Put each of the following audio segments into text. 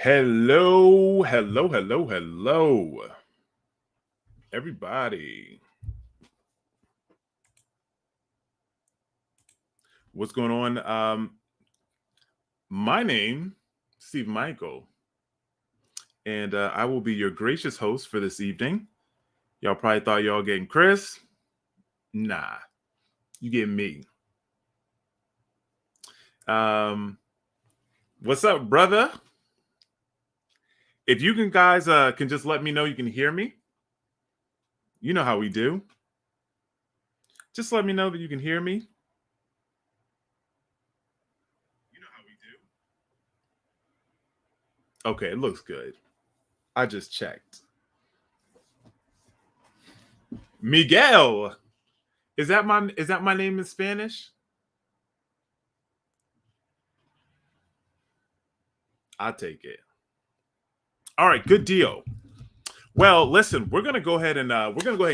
Hello, hello, hello, hello, everybody. What's going on? My name, Steve Michael, and I will be your gracious host for this evening. Y'all probably thought y'all getting Chris. Nah, you get me. Um, what's up, brother? If you can guys can just let me know you can hear me. You know how we do. Just let me know that you can hear me. You know how we do. Okay, it looks good. I just checked. Miguel. Is that my name in Spanish? I'll take it. All right, good deal. Well, listen, we're gonna go ahead and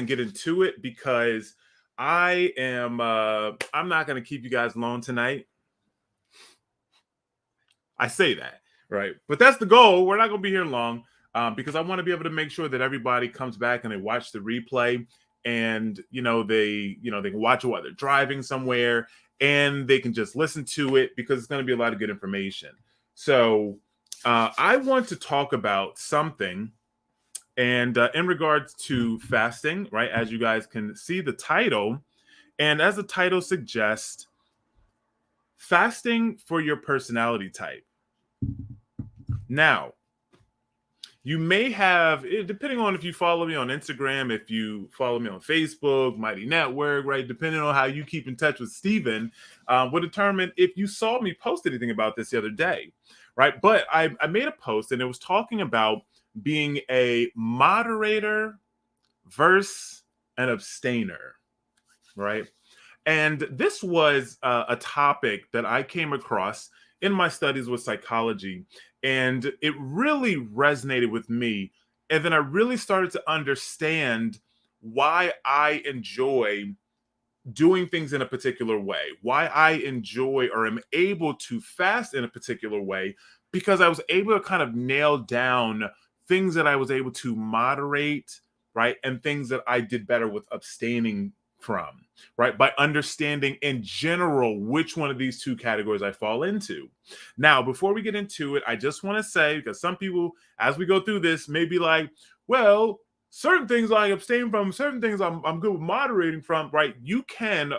get into it because I'm not gonna keep you guys long tonight. I say that, right? But that's the goal. We're not gonna be here long because I want to be able to make sure that everybody comes back and they watch the replay, and they can watch it while they're driving somewhere, and they can just listen to it because it's going to be a lot of good information. So I want to talk about something, and in regards to fasting, right? As you guys can see the title, and as the title suggests, fasting for your personality type. Now, you may have, depending on if you follow me on Instagram, if you follow me on Facebook, Mighty Network, right? Depending on how you keep in touch with Steven, will determine if you saw me post anything about this the other day, right? But I made a post and it was talking about being a moderator versus an abstainer, right? And this was a topic that I came across in my studies with psychology, and it really resonated with me. And then I really started to understand why I enjoy doing things in a particular way, why I enjoy or am able to fast in a particular way, because I was able to kind of nail down things that I was able to moderate, right? And things that I did better with abstaining from, right? By understanding in general which one of these two categories I fall into. Now, before we get into it, I just want to say, because some people, as we go through this, may be like, well, certain things I abstain from, certain things I'm good with moderating from, right? You can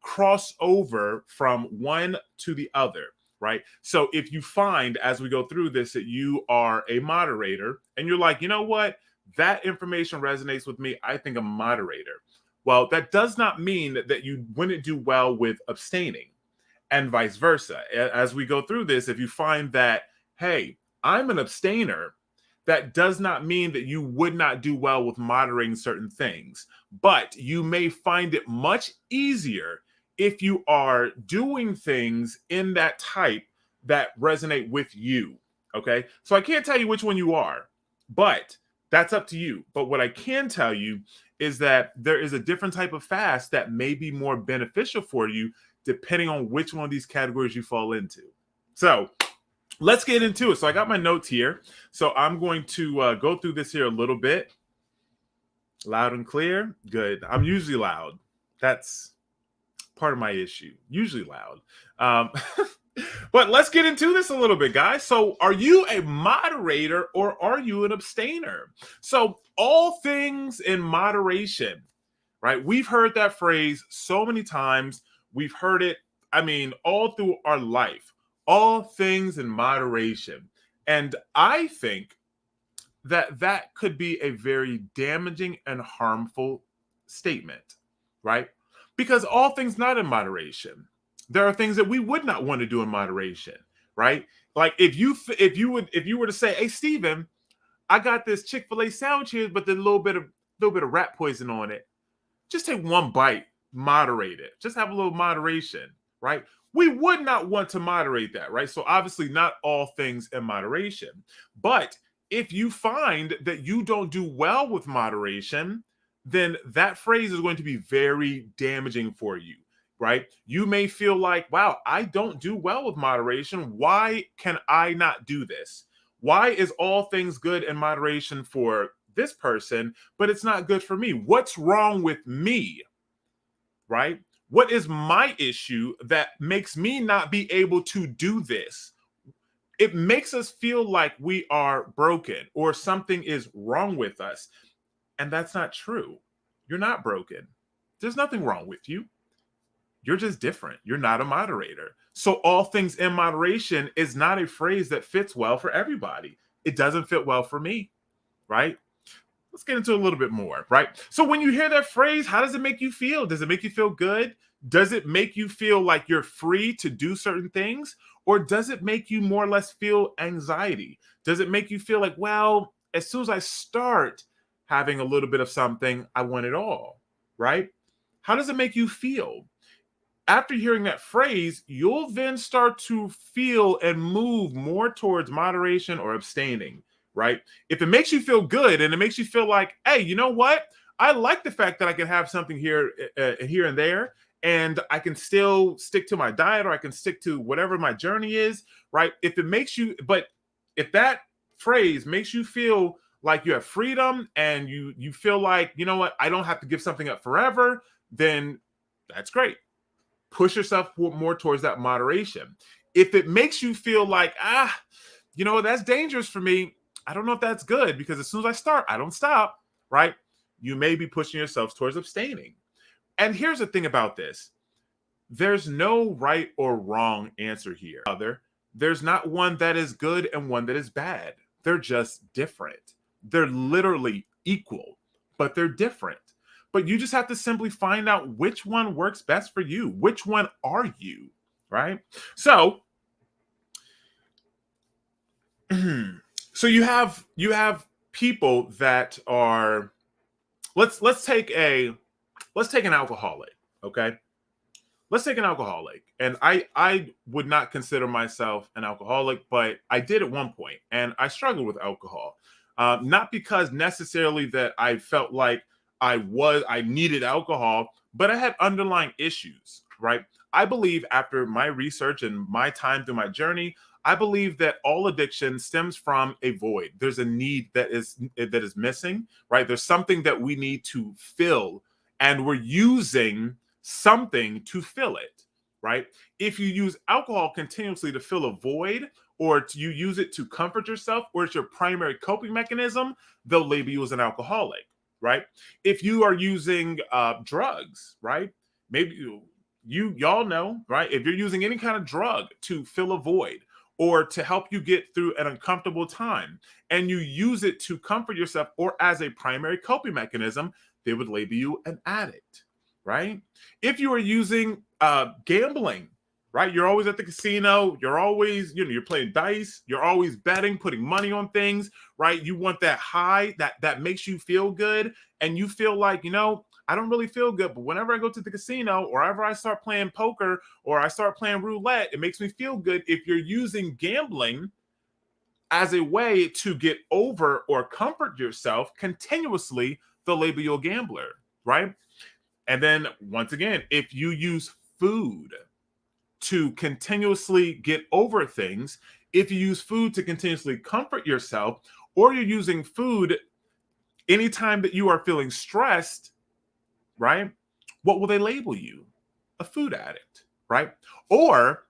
cross over from one to the other, right? So if you find as we go through this that you are a moderator and you're like, you know what, that information resonates with me, I think I'm a moderator. Well, that does not mean that you wouldn't do well with abstaining, and vice versa. As we go through this, if you find that, hey, I'm an abstainer, that does not mean that you would not do well with moderating certain things, but you may find it much easier if you are doing things in that type that resonate with you. Okay. So I can't tell you which one you are, but that's up to you. But what I can tell you is that there is a different type of fast that may be more beneficial for you depending on which one of these categories you fall into. So let's get into it. So I got my notes here. So I'm going to go through this here a little bit. Loud and clear. Good. I'm usually loud. That's part of my issue. Usually loud. Um, but let's get into this a little bit, guys. So are you a moderator or are you an abstainer? So all things in moderation, right? We've heard that phrase so many times. We've heard it, I mean, all through our life. All things in moderation. And I think that that could be a very damaging and harmful statement, right? Because all things not in moderation. There are things that we would not want to do in moderation, right? Like if you were to say, "Hey, Steven, I got this Chick-fil-A sandwich here, but there's a little bit of rat poison on it. Just take one bite, moderate it. Just have a little moderation, right? We would not want to moderate that, right? So obviously not all things in moderation. But if you find that you don't do well with moderation, then that phrase is going to be very damaging for you, right? You may feel like, wow, I don't do well with moderation. Why can I not do this? Why is all things good in moderation for this person, but it's not good for me? What's wrong with me? Right? What is my issue that makes me not be able to do this? It makes us feel like we are broken or something is wrong with us. And that's not true. You're not broken. There's nothing wrong with you. You're just different. You're not a moderator. So, all things in moderation is not a phrase that fits well for everybody. It doesn't fit well for me, right? Let's get into a little bit more, right? So, when you hear that phrase, how does it make you feel? Does it make you feel good? Does it make you feel like you're free to do certain things? Or does it make you more or less feel anxiety? Does it make you feel like, well, as soon as I start having a little bit of something, I want it all, right? How does it make you feel? After hearing that phrase, you'll then start to feel and move more towards moderation or abstaining, right? If it makes you feel good and it makes you feel like, hey, you know what? I like the fact that I can have something here and there, and I can still stick to my diet or I can stick to whatever my journey is, right? If it makes you, but if that phrase makes you feel like you have freedom and you feel like, you know what, I don't have to give something up forever, then that's great. Push yourself more towards that moderation. If it makes you feel like, you know, that's dangerous for me, I don't know if that's good because as soon as I start, I don't stop, right? You may be pushing yourself towards abstaining. And here's the thing about this. There's no right or wrong answer here. There's not one that is good and one that is bad. They're just different. They're literally equal, but they're different. But you just have to simply find out which one works best for you. Which one are you, right? So, so you have people that are, let's take an alcoholic, okay? Let's take an alcoholic. And I would not consider myself an alcoholic, but I did at one point, and I struggled with alcohol. Not because necessarily that I felt like I needed alcohol, but I had underlying issues, right? I believe after my research and my time through my journey, I believe that all addiction stems from a void. There's a need that is missing, right? There's something that we need to fill, and we're using something to fill it, right? If you use alcohol continuously to fill a void, or you use it to comfort yourself, or it's your primary coping mechanism, they'll label you as an alcoholic, right? If you are using drugs, right? Maybe y'all know, right? If you're using any kind of drug to fill a void or to help you get through an uncomfortable time, and you use it to comfort yourself or as a primary coping mechanism, they would label you an addict, right? If you are using gambling, right? You're always at the casino. You're always, you're playing dice. You're always betting, putting money on things, right? You want that high that makes you feel good. And you feel like, I don't really feel good, but whenever I go to the casino or whenever I start playing poker or I start playing roulette, it makes me feel good. If you're using gambling as a way to get over or comfort yourself continuously, they'll label you a gambler, right? And then once again, if you use food to continuously get over things, if you use food to continuously comfort yourself, or you're using food anytime that you are feeling stressed, right? What will they label you? A food addict, right? Or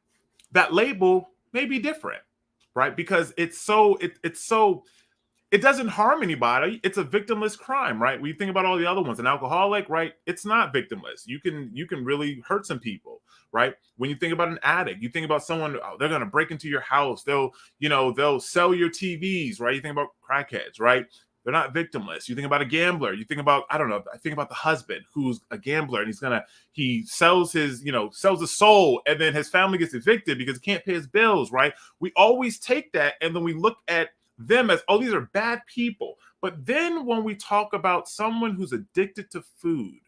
that label may be different, right? Because it doesn't harm anybody. It's a victimless crime, right? We think about all the other ones. An alcoholic, right? It's not victimless. You can really hurt some people, right? When you think about an addict, you think about someone, they're going to break into your house. They'll sell your TVs, right? You think about crackheads, right? They're not victimless. You think about a gambler. You think about, I don't know, I think about the husband who's a gambler and he sells his soul, and then his family gets evicted because he can't pay his bills, right? We always take that and then we look at them as, oh, these are bad people. But then when we talk about someone who's addicted to food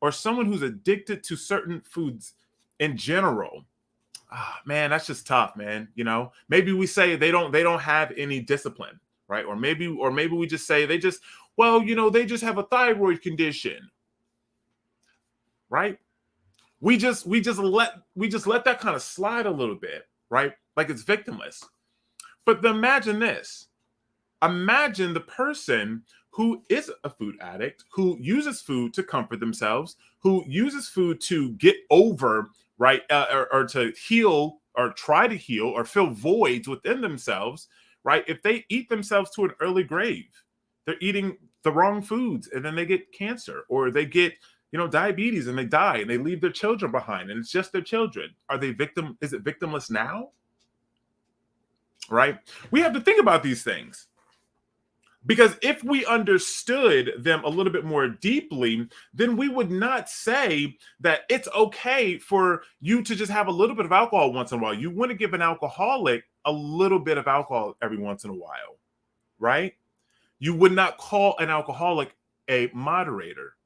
or someone who's addicted to certain foods in general, man, that's just tough, man. Maybe we say they don't have any discipline, right? Or maybe we just say they just have a thyroid condition, right? We just let that kind of slide a little bit, right? Like it's victimless. But imagine this. Imagine the person who is a food addict, who uses food to comfort themselves, who uses food to get over, right, or to heal or try to heal or fill voids within themselves, right? If they eat themselves to an early grave, they're eating the wrong foods and then they get cancer or they get diabetes and they die and they leave their children behind and it's just their children. Are they victim? Is it victimless now? Right? We have to think about these things. Because if we understood them a little bit more deeply, then we would not say that it's okay for you to just have a little bit of alcohol once in a while. You wouldn't give an alcoholic a little bit of alcohol every once in a while, right? You would not call an alcoholic a moderator.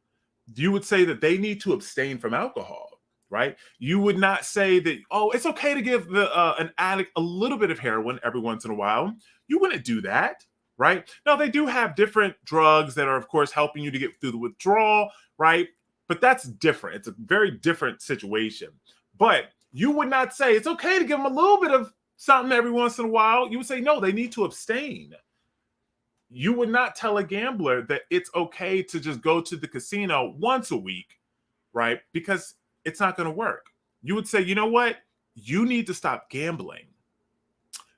You would say that they need to abstain from alcohol, right? You would not say that, oh, it's okay to give an addict a little bit of heroin every once in a while. You wouldn't do that. Right? Now, they do have different drugs that are, of course, helping you to get through the withdrawal, right? But that's different. It's a very different situation. But you would not say it's okay to give them a little bit of something every once in a while. You would say, no, they need to abstain. You would not tell a gambler that it's okay to just go to the casino once a week, right? Because it's not going to work. You would say, you know what? You need to stop gambling.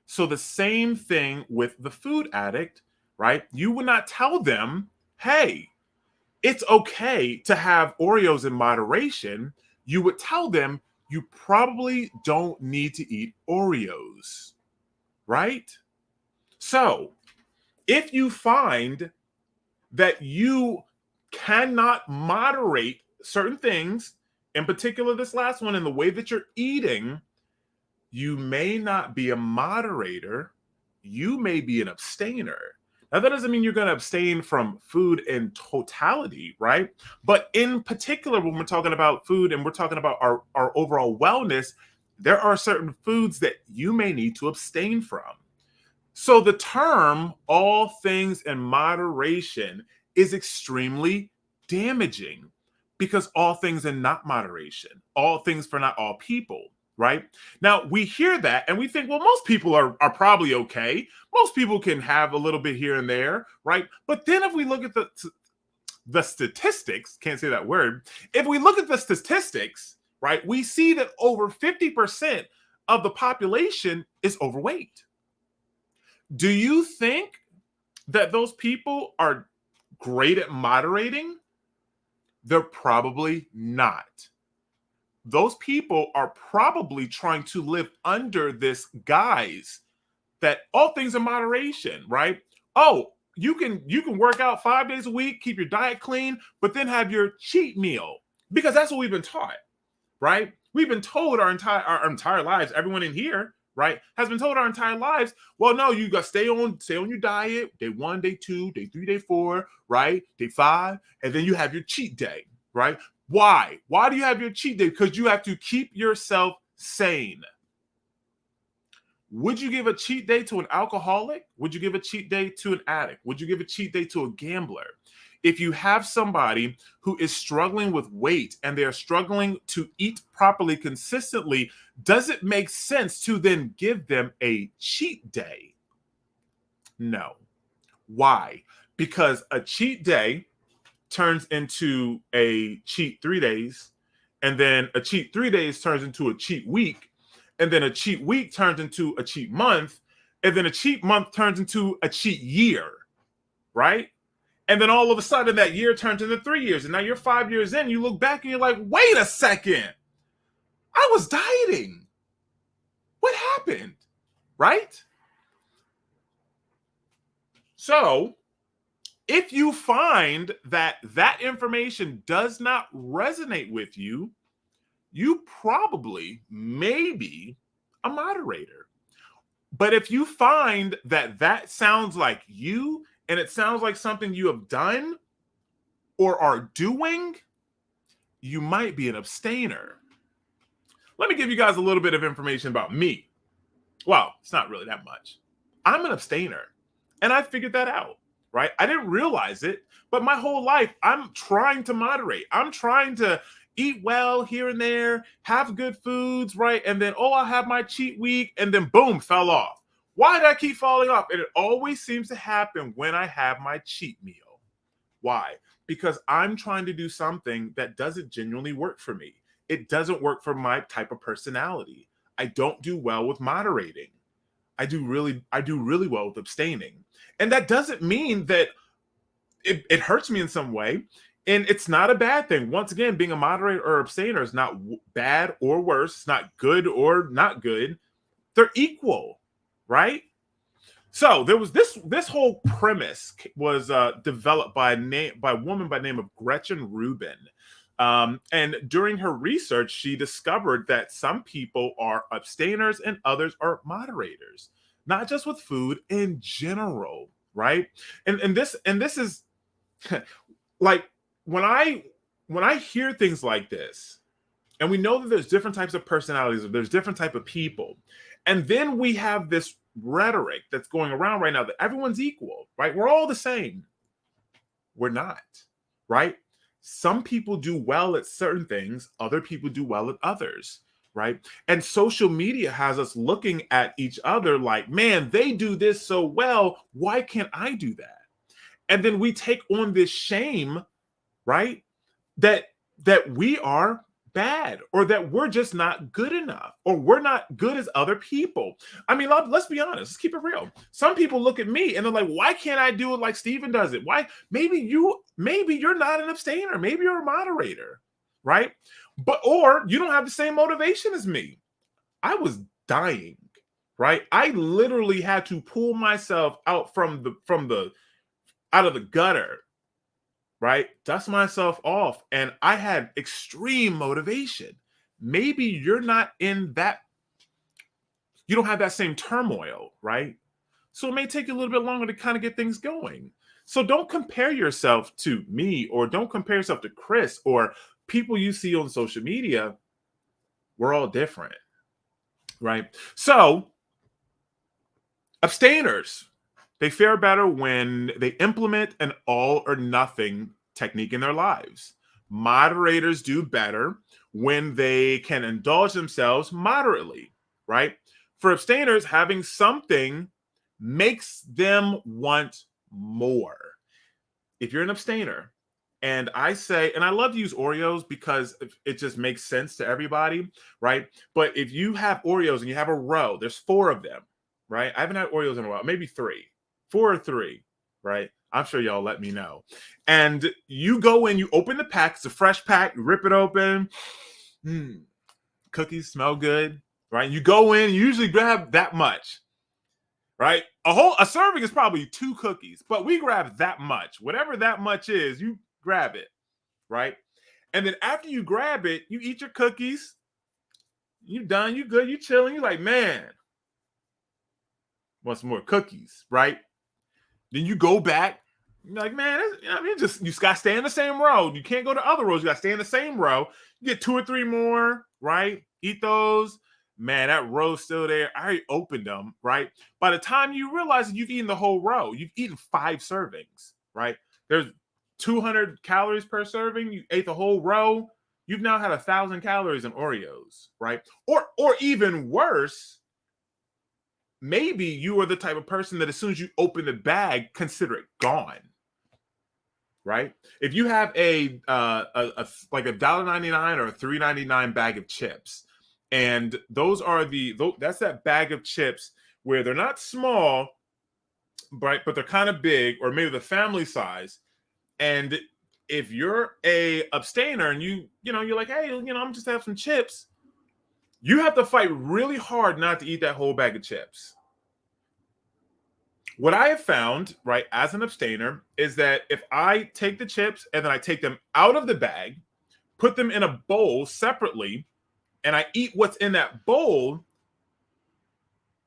So the same thing with the food addict, right? You would not tell them, hey, it's okay to have Oreos in moderation. You would tell them you probably don't need to eat Oreos, right? So if you find that you cannot moderate certain things, in particular this last one, in the way that you're eating, you may not be a moderator. You may be an abstainer. Now, that doesn't mean you're going to abstain from food in totality, right? But in particular, when we're talking about food and we're talking about our overall wellness, there are certain foods that you may need to abstain from. So the term all things in moderation is extremely damaging because all things in not moderation, all things for not all people. Right? Now, we hear that and we think, well, most people are probably okay. Most people can have a little bit here and there, right? But then if we look at the statistics, can't say that word. If we look at the statistics, right, we see that over 50% of the population is overweight. Do you think that those people are great at moderating? They're probably not. Those people are probably trying to live under this guise that all things in moderation, right? Oh, you can work out 5 days a week, keep your diet clean, but then have your cheat meal because that's what we've been taught, right? We've been told our entire lives, everyone in here, right, has been told our entire lives, well, no, you got to stay on your diet, day 1, day 2, day 3, day 4, right? Day 5, and then you have your cheat day, right? Why? Why do you have your cheat day? Because you have to keep yourself sane. Would you give a cheat day to an alcoholic? Would you give a cheat day to an addict? Would you give a cheat day to a gambler? If you have somebody who is struggling with weight and they're struggling to eat properly consistently, does it make sense to then give them a cheat day? No. Why? Because a cheat day turns into a cheat 3 days, and then a cheat 3 days turns into a cheat week, and then a cheat week turns into a cheat month, and then a cheat month turns into a cheat year, right? And then all of a sudden that year turns into 3 years, and now you're 5 years in, you look back and you're like, wait a second, I was dieting. What happened? Right? So if you find that that information does not resonate with you, you probably may be a moderator. But if you find that that sounds like you and it sounds like something you have done or are doing, you might be an abstainer. Let me give you guys a little bit of information about me. Well, it's not really that much. I'm an abstainer, and I figured that out. Right? I didn't realize it, but my whole life, I'm trying to moderate. I'm trying to eat well here and there, have good foods, right? And then, oh, I'll have my cheat week, and then boom, fell off. Why did I keep falling off? And it always seems to happen when I have my cheat meal. Why? Because I'm trying to do something that doesn't genuinely work for me. It doesn't work for my type of personality. I don't do well with moderating. I do really well with abstaining. And that doesn't mean that it hurts me in some way. And it's not a bad thing. Once again, being a moderator or abstainer is not bad or worse. It's not good or not good. They're equal, right? So there was this whole premise was developed by a woman by the name of Gretchen Rubin. And during her research, she discovered that some people are abstainers and others are moderators, not just with food in general, right? And this is like when I hear things like this, and we know that there's different types of personalities, or there's different type of people, and then we have this rhetoric that's going around right now that everyone's equal, right? We're all the same. We're not, right? Some people do well at certain things, other people do well at others, right? And social media has us looking at each other like, man, they do this so well. Why can't I do that? And then we take on this shame, right? That we are bad, or that we're just not good enough, or we're not good as other people. I mean, let's be honest. Let's keep it real. Some people look at me and they're like, why can't I do it like Steven does it? Why? Maybe you're not an abstainer. Maybe you're a moderator, right? Or you don't have the same motivation as me. I was dying, right? I literally had to pull myself out from the out of the gutter, right? Dust myself off. And I had extreme motivation. Maybe you're not in that, you don't have that same turmoil, right? So it may take you a little bit longer to kind of get things going. So don't compare yourself to me, or don't compare yourself to Chris or people you see on social media. We're all different, right? So abstainers, they fare better when they implement an all or nothing technique in their lives. Moderators do better when they can indulge themselves moderately, right? For abstainers, having something makes them want more. If you're an abstainer, and I say, and I love to use Oreos because it just makes sense to everybody, right? But if you have Oreos and you have a row, there's 4 of them, right? I haven't had Oreos in a while, maybe 3. 4 or 3, right? I'm sure y'all let me know. And you go in, you open the pack, it's a fresh pack, you rip it open. Cookies smell good, right? You go in, you usually grab that much, right? A serving is probably 2 cookies, but we grab that much. Whatever that much is, you grab it, right? And then after you grab it, you eat your cookies. You done, you good, you chilling. You're like, man, want some more cookies, right? Then you go back. You're like, man, you got to stay in the same row. You can't go to other rows. You got to stay in the same row. You get 2 or 3 more, right? Eat those. Man, that row's still there. I already opened them, right? By the time you realize that you've eaten the whole row, you've eaten 5 servings, right? There's 200 calories per serving. You ate the whole row. You've now had 1,000 calories in Oreos, right? Or even worse, maybe you are the type of person that as soon as you open the bag, consider it gone, right? If you have a like $1.99 or a $3.99 bag of chips, and that's that bag of chips where they're not small, right, but they're kind of big, or maybe the family size. And if you're a abstainer and you're like, hey, I'm just have some chips, you have to fight really hard not to eat that whole bag of chips. What I have found, right, as an abstainer, is that if I take the chips and then I take them out of the bag, put them in a bowl separately, and I eat what's in that bowl,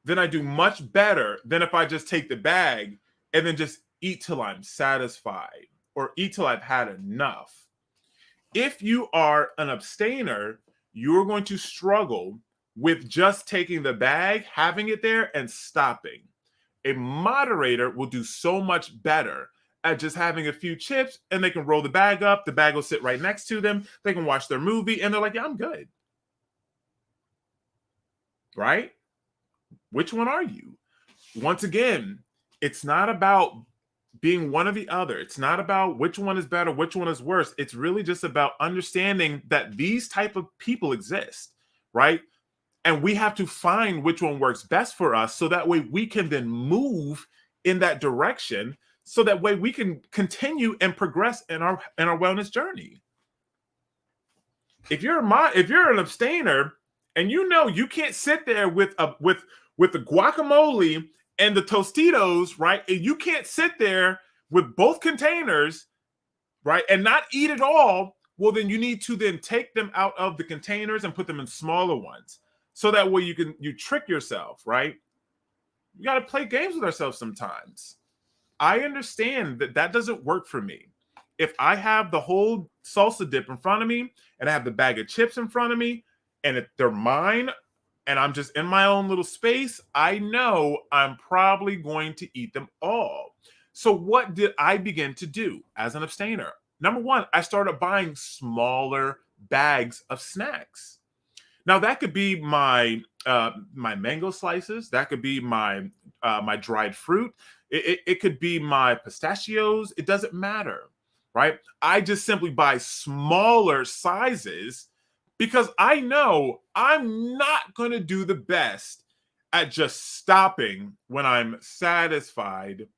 then I do much better than if I just take the bag and then just eat till I'm satisfied or eat till I've had enough. If you are an abstainer, you're going to struggle with just taking the bag, having it there, and stopping. A moderator will do so much better at just having a few chips, and they can roll the bag up. The bag will sit right next to them. They can watch their movie, and they're like, yeah, I'm good. Right? Which one are you? once again, it's not about being one or the other. It's not about which one is better, which one is worse. It's really just about understanding that these type of people exist, right? And we have to find which one works best for us so that way we can then move in that direction, so that way we can continue and progress in our wellness journey. If you're an abstainer and you know you can't sit there with the guacamole and the Tostitos, right? And you can't sit there with both containers, right, and not eat it all. Well, then you need to then take them out of the containers and put them in smaller ones, so that way you trick yourself, right? You got to play games with ourselves sometimes. I understand that that doesn't work for me. If I have the whole salsa dip in front of me and I have the bag of chips in front of me and if they're mine and I'm just in my own little space, I know I'm probably going to eat them all. So what did I begin to do as an abstainer? Number one, I started buying smaller bags of snacks. Now that could be my mango slices. That could be my dried fruit. It could be my pistachios. It doesn't matter, right? I just simply buy smaller sizes because I know I'm not going to do the best at just stopping when I'm satisfied.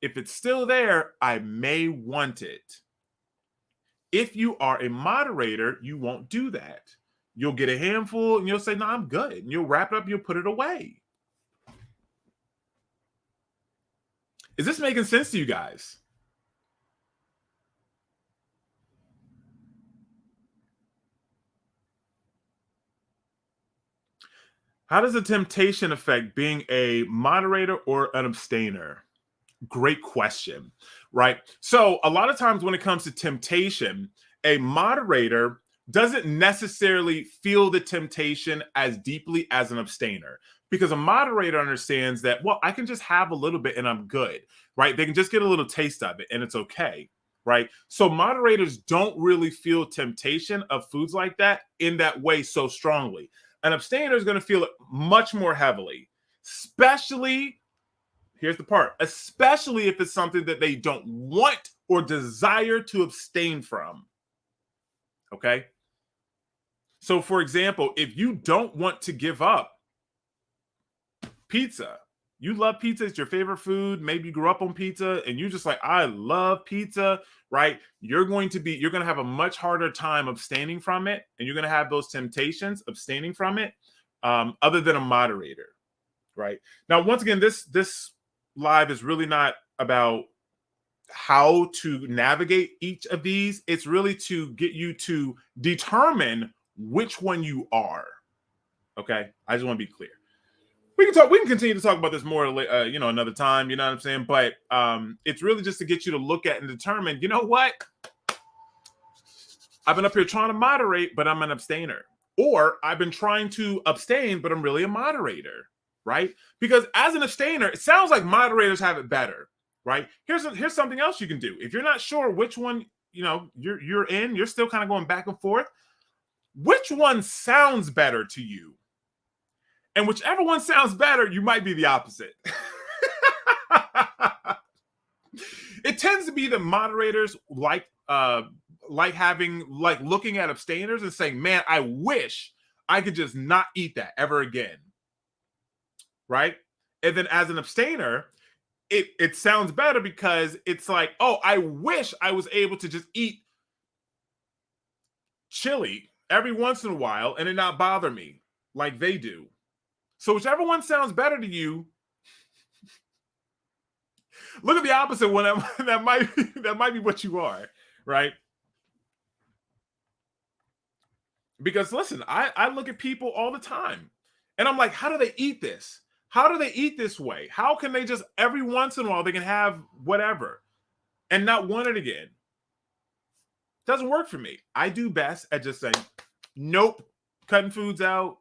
If it's still there, I may want it. If you are a moderator, you won't do that. You'll get a handful and you'll say, no, I'm good. And you'll wrap it up, you'll put it away. Is this making sense to you guys? How does the temptation affect being a moderator or an abstainer? Great question, right? So a lot of times when it comes to temptation, a moderator doesn't necessarily feel the temptation as deeply as an abstainer, because a moderator understands that, well, I can just have a little bit and I'm good, right? They can just get a little taste of it and it's okay, right? So moderators don't really feel temptation of foods like that in that way so strongly. An abstainer is going to feel it much more heavily, especially, here's the part, especially if it's something that they don't want or desire to abstain from. Okay. So, for example, if you don't want to give up pizza, you love pizza, it's your favorite food, maybe you grew up on pizza and you just like, I love pizza, right? You're going to have a much harder time abstaining from it, and you're going to have those temptations abstaining from it, other than a moderator, right? Now, once again, this live is really not about how to navigate each of these. It's really to get you to determine which one you are. Okay, I just want to be clear. We can continue to talk about this more, another time. You know what I'm saying? But it's really just to get you to look at and determine, you know what? I've been up here trying to moderate, but I'm an abstainer. Or I've been trying to abstain, but I'm really a moderator, right? Because as an abstainer, it sounds like moderators have it better, right? Here's something else you can do. If you're not sure which one, you're in, you're still kind of going back and forth. Which one sounds better to you? And whichever one sounds better, you might be the opposite. It tends to be that moderators like looking at abstainers and saying, man, I wish I could just not eat that ever again. Right? And then as an abstainer, it sounds better because it's like, oh, I wish I was able to just eat chili every once in a while and it not bother me like they do. So whichever one sounds better to you, look at the opposite one. That might be what you are, right? Because listen, I look at people all the time and I'm like, how do they eat this? How do they eat this way? How can they just every once in a while they can have whatever and not want it again? Doesn't work for me. I do best at just saying, nope, cutting foods out,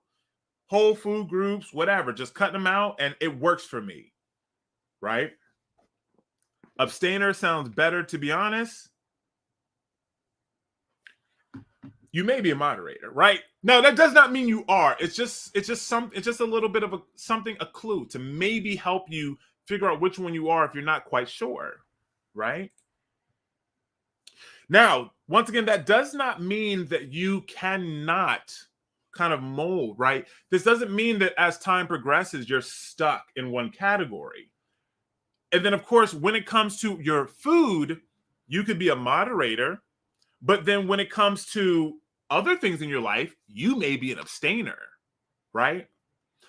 whole food groups, whatever, just cutting them out, and it works for me, right? Abstainer sounds better, to be honest. you may be a moderator, right? No, that does not mean you are. It's just a little bit of a clue to maybe help you figure out which one you are if you're not quite sure, right? Now, once again, that does not mean that you cannot kind of mold, right? This doesn't mean that as time progresses, you're stuck in one category. And then, of course, when it comes to your food, you could be a moderator. But then when it comes to other things in your life, you may be an abstainer, right?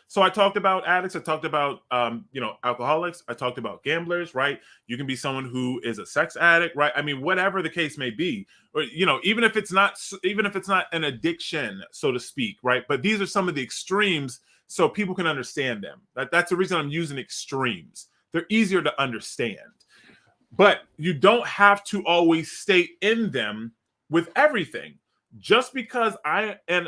So I talked about addicts. I talked about, alcoholics. I talked about gamblers, right? You can be someone who is a sex addict, right? I mean, whatever the case may be, or, even if it's not an addiction, so to speak, right? But these are some of the extremes so people can understand them. That's the reason I'm using extremes. They're easier to understand. But you don't have to always stay in them with everything. Just because I am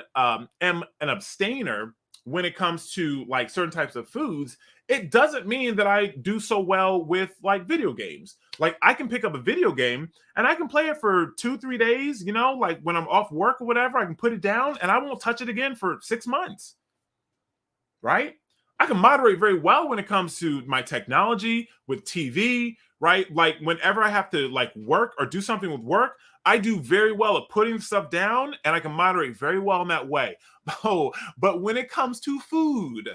an abstainer when it comes to like certain types of foods, it doesn't mean that I do so well with like video games. Like I can pick up a video game and I can play it for 2-3 days, like when I'm off work or whatever, I can put it down and I won't touch it again for 6 months. Right? I can moderate very well when it comes to my technology with TV, right? Like whenever I have to like work or do something with work, I do very well at putting stuff down and I can moderate very well in that way. Oh, but when it comes to food,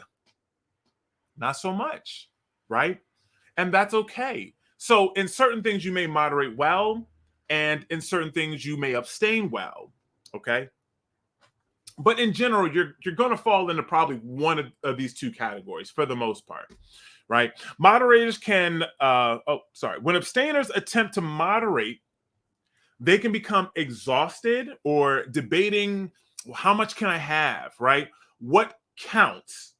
not so much, right? And that's okay. So in certain things you may moderate well, and in certain things you may abstain well, okay? But in general, you're going to fall into probably one of these two categories for the most part, right? Moderators can, when abstainers attempt to moderate, they can become exhausted or debating, well, how much can I have, right? What counts,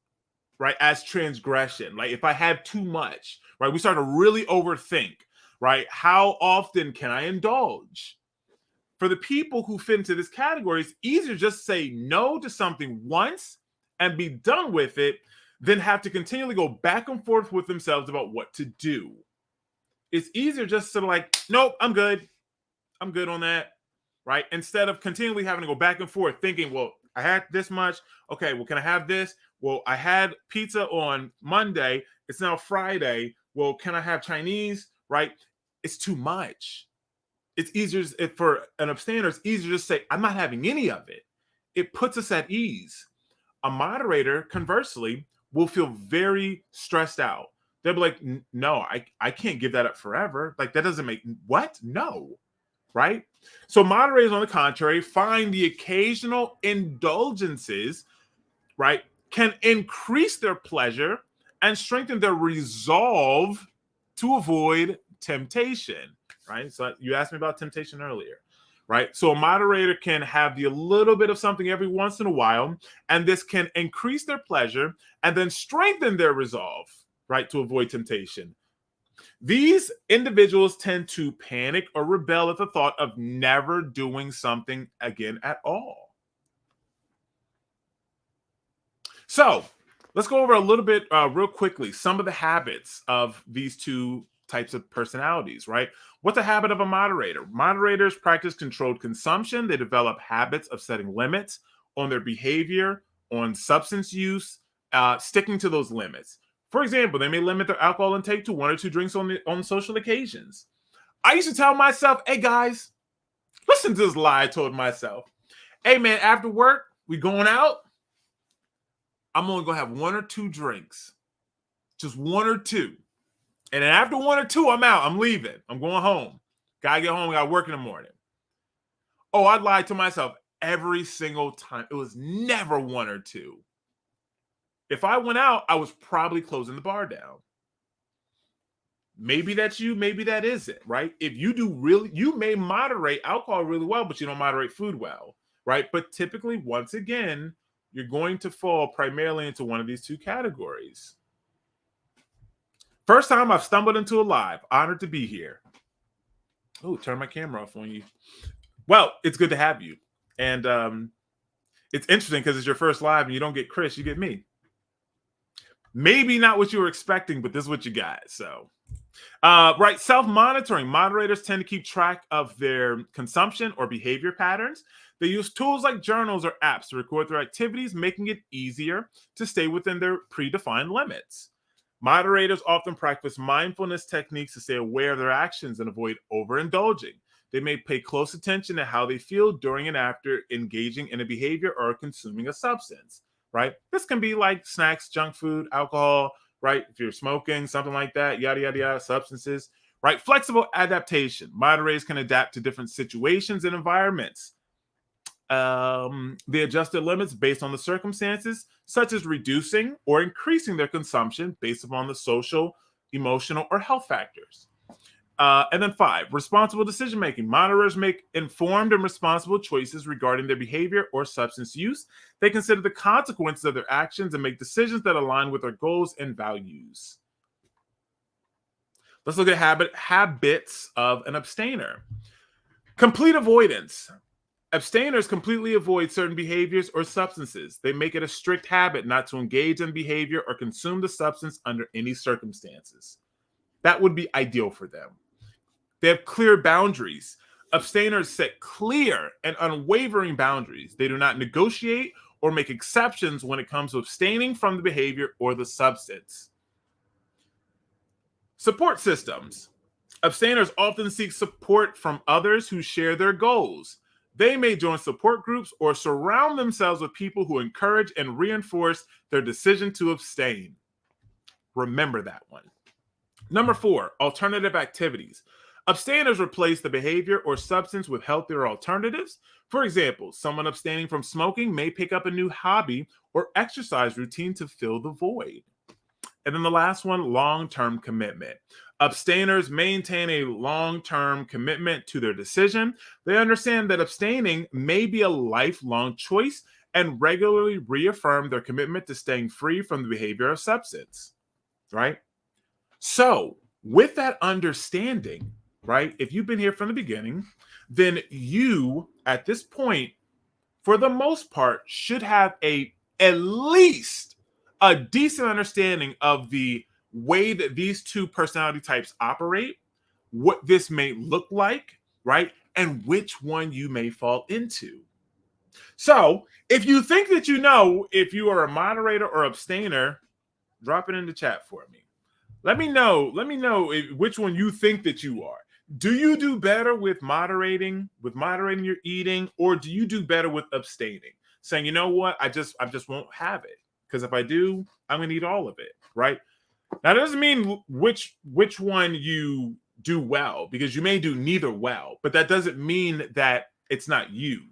right, as transgression? Like if I have too much, right? We start to really overthink, right? How often can I indulge? For the people who fit into this category, it's easier just to say no to something once and be done with it than have to continually go back and forth with themselves about what to do. It's easier just to like, nope, I'm good. I'm good on that, right? Instead of continually having to go back and forth thinking, well, I had this much. Okay, well, can I have this? Well, I had pizza on Monday. It's now Friday. Well, can I have Chinese, right? It's too much. It's easier for an abstainer, it's easier to say, I'm not having any of it. It puts us at ease. A moderator, conversely, will feel very stressed out. They'll be like, no, I can't give that up forever. Like, that doesn't make what? No. Right? So moderators, on the contrary, find the occasional indulgences, right, can increase their pleasure and strengthen their resolve to avoid temptation. Right? So you asked me about temptation earlier, right? So a moderator can have a little bit of something every once in a while, and this can increase their pleasure and then strengthen their resolve, right, to avoid temptation. These individuals tend to panic or rebel at the thought of never doing something again at all. So let's go over a little bit real quickly, some of the habits of these two types of personalities, right? What's a habit of a moderator? Moderators practice controlled consumption. They develop habits of setting limits on their behavior, on substance use, sticking to those limits. For example, they may limit their alcohol intake to 1 or 2 drinks on social occasions. I used to tell myself, hey guys, listen to this lie I told myself. Hey man, after work, we going out. I'm only going to have 1 or 2 drinks. Just 1 or 2. And then after 1 or 2, I'm out. I'm leaving. I'm going home. Gotta get home. Gotta work in the morning. Oh, I lied to myself every single time. It was never 1 or 2. If I went out, I was probably closing the bar down. Maybe that's you. Maybe that isn't, right? If you you may moderate alcohol really well, but you don't moderate food well, right? But typically, once again, you're going to fall primarily into one of these two categories. First time I've stumbled into a live. Honored to be here. Oh, turn my camera off on you. Well, it's good to have you. And it's interesting because it's your first live and you don't get Chris, you get me. Maybe not what you were expecting, but this is what you got. So, right, self-monitoring. Moderators tend to keep track of their consumption or behavior patterns. They use tools like journals or apps to record their activities, making it easier to stay within their predefined limits. Moderators often practice mindfulness techniques to stay aware of their actions and avoid overindulging. They may pay close attention to how they feel during and after engaging in a behavior or consuming a substance, right? This can be like snacks, junk food, alcohol, right? If you're smoking, something like that, yada, yada, yada, substances, right? Flexible adaptation. Moderators can adapt to different situations and environments. They adjust their limits based on the circumstances, such as reducing or increasing their consumption based upon the social, emotional, or health factors. And then 5, responsible decision making. Moderators make informed and responsible choices regarding their behavior or substance use. They consider the consequences of their actions and make decisions that align with their goals and values. Let's look at habits of an abstainer. Complete avoidance. Abstainers completely avoid certain behaviors or substances. They make it a strict habit not to engage in behavior or consume the substance under any circumstances. That would be ideal for them. They have clear boundaries. Abstainers set clear and unwavering boundaries. They do not negotiate or make exceptions when it comes to abstaining from the behavior or the substance. Support systems. Abstainers often seek support from others who share their goals. They may join support groups or surround themselves with people who encourage and reinforce their decision to abstain. Remember that one. Number 4, alternative activities. Abstainers replace the behavior or substance with healthier alternatives. For example, someone abstaining from smoking may pick up a new hobby or exercise routine to fill the void. And then the last one, long-term commitment. Abstainers maintain a long-term commitment to their decision. They understand that abstaining may be a lifelong choice and regularly reaffirm their commitment to staying free from the behavior of substance, right? So, with that understanding, right, if you've been here from the beginning, then you, at this point, for the most part, should have at least a decent understanding of the way that these two personality types operate, what this may look like, right, and which one you may fall into. So, if you think that you know if you are a moderator or abstainer, drop it in the chat for me. Let me know which one you think that you are. Do you do better with moderating your eating, or do you do better with abstaining? Saying, you know what, I just won't have it. Because if I do, I'm gonna eat all of it, right? Now, that doesn't mean which one you do well, because you may do neither well, but that doesn't mean that it's not you.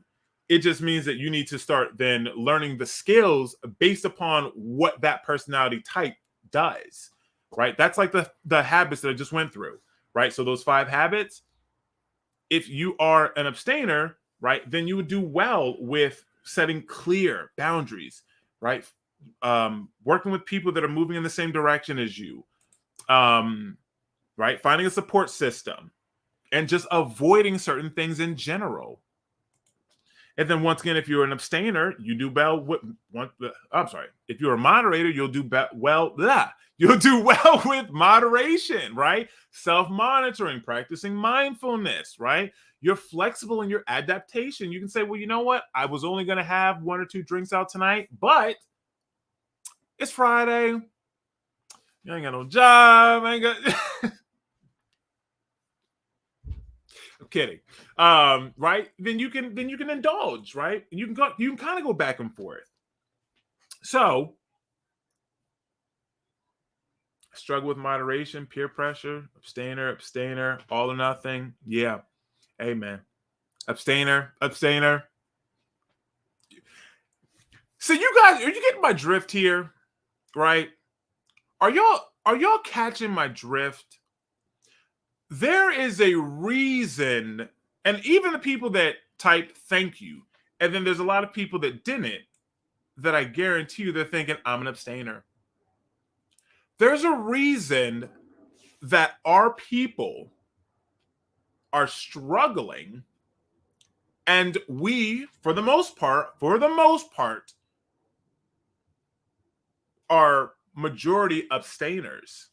It just means that you need to start then learning the skills based upon what that personality type does, right? That's like the habits that I just went through, right? So those 5 habits, if you are an abstainer, right, then you would do well with setting clear boundaries, right? Working with people that are moving in the same direction as you, right? Finding a support system and just avoiding certain things in general. And then once again, if you're an abstainer, you do well with if you're a moderator, you'll do well with moderation, right? Self-monitoring, practicing mindfulness, right? You're flexible in your adaptation. You can say, well, you know what? I was only going to have 1 or 2 drinks out tonight, but it's Friday. You ain't got no job. I'm kidding. Right? Then you can indulge, right? You can kind of go back and forth. So, struggle with moderation, peer pressure, abstainer, all or nothing. Yeah. Hey, man. Abstainer. So you guys, are you getting my drift here? Right? Are y'all catching my drift? There is a reason, and even the people that typed thank you, and then there's a lot of people that didn't, that I guarantee you they're thinking, I'm an abstainer. There's a reason that our people are struggling, and we, for the most part, are majority abstainers.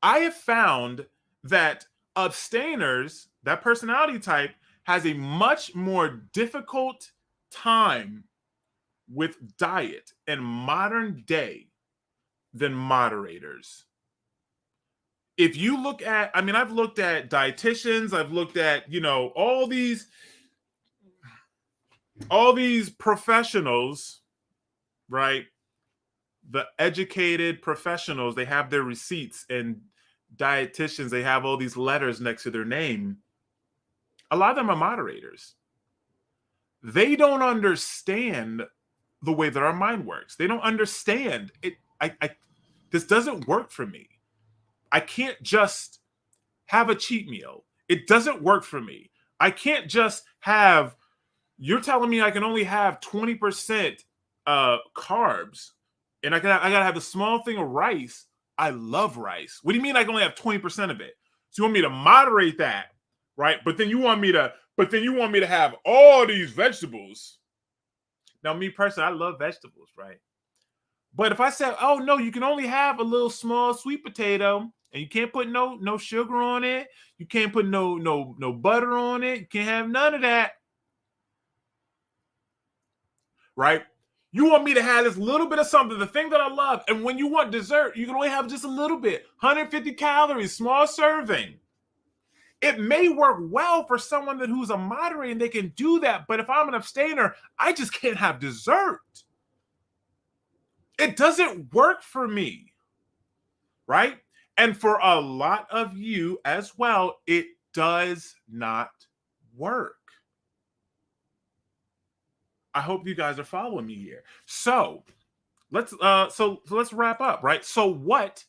I have found that abstainers, that personality type, has a much more difficult time with diet in modern day than moderators. If you look at, I mean, I've looked at dietitians, I've looked at, all these professionals, right? The educated professionals, they have their receipts, and dietitians, they have all these letters next to their name. A lot of them are moderators. They don't understand the way that our mind works. They don't understand it. This doesn't work for me. I can't just have a cheat meal. It doesn't work for me. I can't just have, you're telling me I can only have 20% carbs, and I gotta have a small thing of rice. I love rice. What do you mean I can only have 20% of it? So you want me to moderate that, right? But then you want me to have all these vegetables. Now, me personally, I love vegetables, right? But if I said, oh no, you can only have a little small sweet potato, and you can't put no sugar on it, you can't put no butter on it, you can't have none of that, right? You want me to have this little bit of something, the thing that I love, and when you want dessert, you can only have just a little bit, 150 calories, small serving. It may work well for someone who's a moderator and they can do that, but if I'm an abstainer, I just can't have dessert. It doesn't work for me, right? And for a lot of you as well, it does not work. I hope you guys are following me here. So let's wrap up, right? So what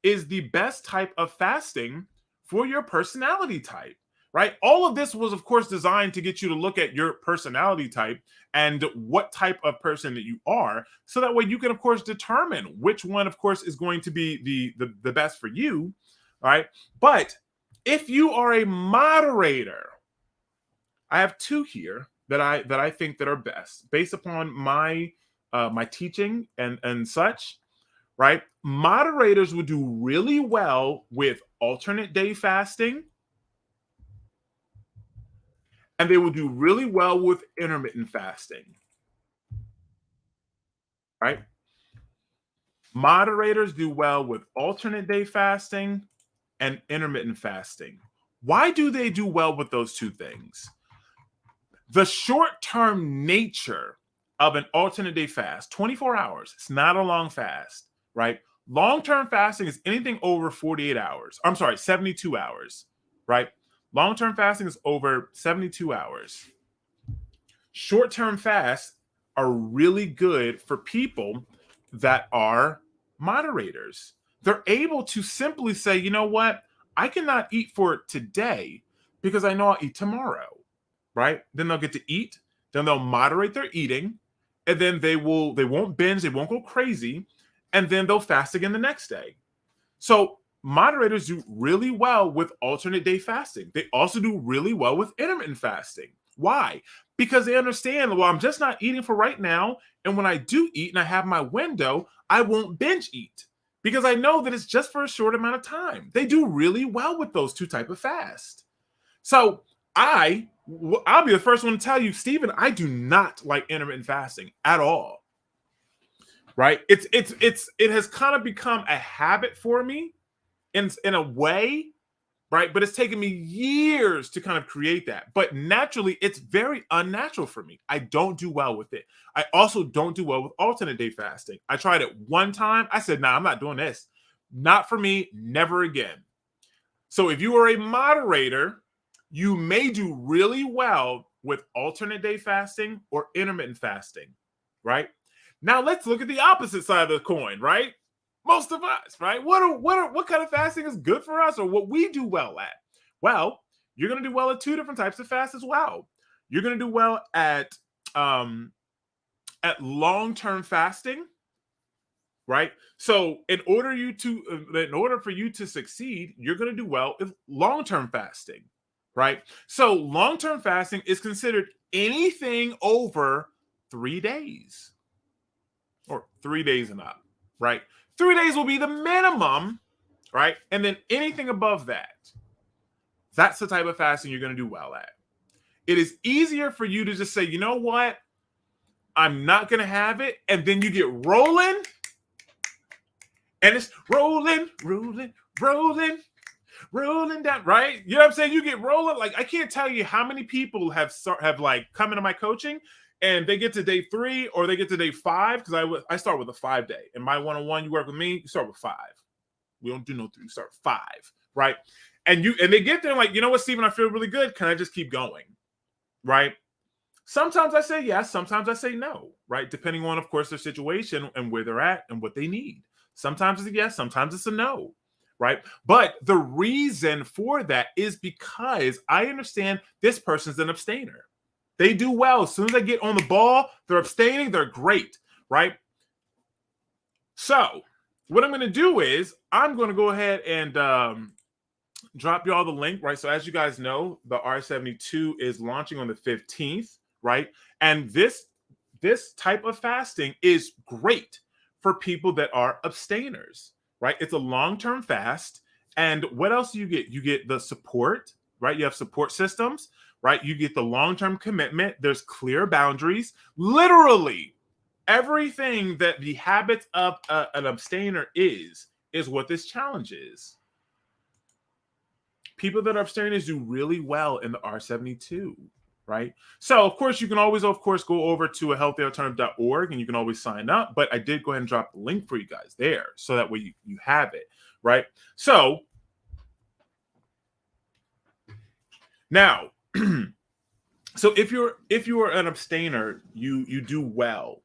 is the best type of fasting for your personality type, right? All of this was, of course, designed to get you to look at your personality type and what type of person that you are, so that way you can, of course, determine which one, of course, is going to be the best for you, right? But if you are a moderator, I have two here that I think that are best based upon my my teaching and such, right? Moderators would do really well with alternate day fasting, and they will do really well with intermittent fasting, right? Moderators do well with alternate day fasting and intermittent fasting. Why do they do well with those two things? The short-term nature of an alternate day fast, 24 hours, it's not a long fast, right? Long-term fasting is anything over 48 hours. I'm sorry, 72 hours, right? Long-term fasting is over 72 hours. Short-term fasts are really good for people that are moderators. They're able to simply say, you know what? I cannot eat for today because I know I'll eat tomorrow, right? Then they'll get to eat, then they'll moderate their eating, and then they won't binge, they won't go crazy, and then they'll fast again the next day. So moderators do really well with alternate day fasting. They also do really well with intermittent fasting. Why? Because they understand, well, I'm just not eating for right now, and when I do eat and I have my window, I won't binge eat because I know that it's just for a short amount of time. They do really well with those two type of fast. So I'll be the first one to tell you, Stephen, I do not like intermittent fasting at all. Right? It has kind of become a habit for me in a way, right? But it's taken me years to kind of create that. But naturally, it's very unnatural for me. I don't do well with it. I also don't do well with alternate day fasting. I tried it one time. I said, nah, I'm not doing this. Not for me, never again. So if you are a moderator, you may do really well with alternate day fasting or intermittent fasting, right? Now let's look at the opposite side of the coin, right? Most of us, right? What kind of fasting is good for us, or what we do well at? Well, you're going to do well at two different types of fast as well. You're going to do well at long-term fasting, right? So in order for you to succeed, you're going to do well with long-term fasting, right? So long-term fasting is considered anything over 3 days, or 3 days and up, right? 3 days will be the minimum, right? And then anything above that, that's the type of fasting you're going to do well at. It is easier for you to just say, you know what? I'm not going to have it. And then you get rolling. And it's rolling, rolling, rolling, rolling down, right? You know what I'm saying? You get rolling. Like, I can't tell you how many people have like come into my coaching and they get to day 3 or they get to day 5, because I start with a 5-day. In my one-on-one, you work with me, you start with 5. We don't do no 3, you start with 5, right? And they get there like, you know what, Stephen, I feel really good. Can I just keep going? Right? Sometimes I say yes, sometimes I say no, right? Depending on, of course, their situation and where they're at and what they need. Sometimes it's a yes, sometimes it's a no, right? But the reason for that is because I understand this person's an abstainer. They do well. As soon as they get on the ball, they're abstaining, they're great, right? So what I'm going to do is I'm going to go ahead and drop you all the link, right? So as you guys know, the R72 is launching on the 15th, right? And this type of fasting is great for people that are abstainers, right? It's a long-term fast. And what else do you get? You get the support, right? You have support systems, right? You get the long-term commitment. There's clear boundaries. Literally, everything that the habits of an abstainer is what this challenge is. People that are abstainers do really well in the R72, right? So, of course, you can always, of course, go over to ahealthyalternative.org and you can always sign up. But I did go ahead and drop the link for you guys there so that way you have it, right? So, now, so if you're an abstainer, you do well.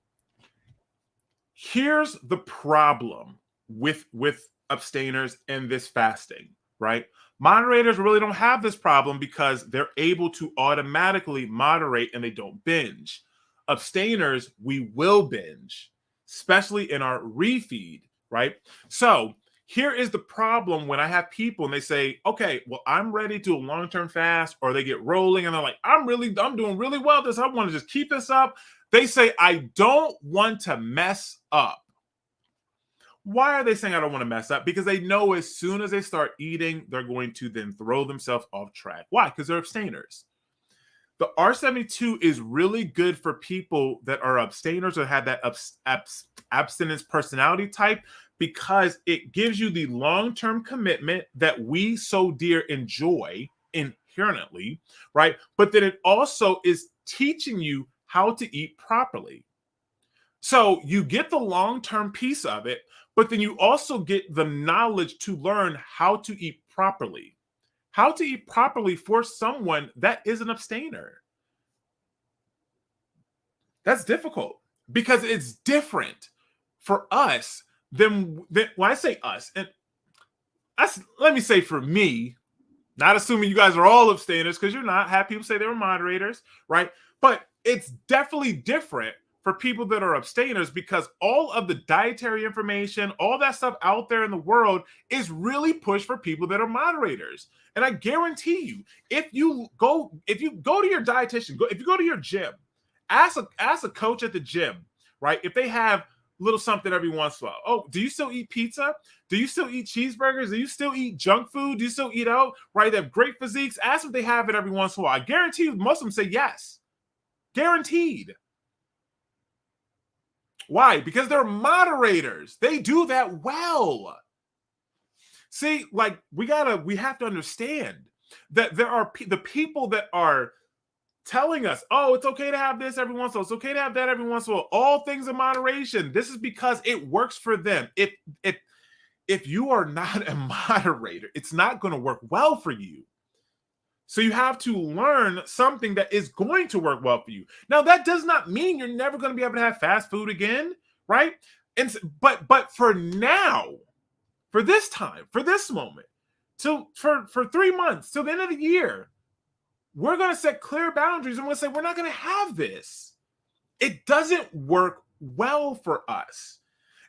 Here's the problem with abstainers and this fasting, right? Moderators really don't have this problem because they're able to automatically moderate and they don't binge. Abstainers, we will binge, especially in our refeed, right? So here is the problem when I have people and they say, okay, well, I'm ready to a long-term fast, or they get rolling and they're like, I'm doing really well this. I want to just keep this up. They say, I don't want to mess up. Why are they saying I don't want to mess up? Because they know as soon as they start eating, they're going to then throw themselves off track. Why? Because they're abstainers. The R72 is really good for people that are abstainers or have that abstinence personality type, because it gives you the long-term commitment that we so dear enjoy inherently, right? But then it also is teaching you how to eat properly. So you get the long-term piece of it, but then you also get the knowledge to learn how to eat properly. How to eat properly for someone that is an abstainer. That's difficult because it's different for us than when I say us, and let me say for me, not assuming you guys are all abstainers, because you're not. Have people say they were moderators, right? But it's definitely different for people that are abstainers, because all of the dietary information, all that stuff out there in the world is really pushed for people that are moderators. And I guarantee you, if you go to your dietitian, if you go to your gym, ask a coach at the gym, right? If they have little something every once in a while. Oh, do you still eat pizza? Do you still eat cheeseburgers? Do you still eat junk food? Do you still eat out? Right? They have great physiques. Ask if they have it every once in a while. I guarantee you, most of them say yes. Guaranteed. Why? Because they're moderators. They do that well. See, like we have to understand that there are the people that are telling us, oh, it's okay to have this every once in a while. It's okay to have that every once in a while. All things in moderation. This is because it works for them. If you are not a moderator, it's not going to work well for you. So you have to learn something that is going to work well for you. Now, that does not mean you're never going to be able to have fast food again, right? But for now, for this time, for this moment, for 3 months till the end of the year, we're going to set clear boundaries and we're going to say we're not going to have this. It doesn't work well for us.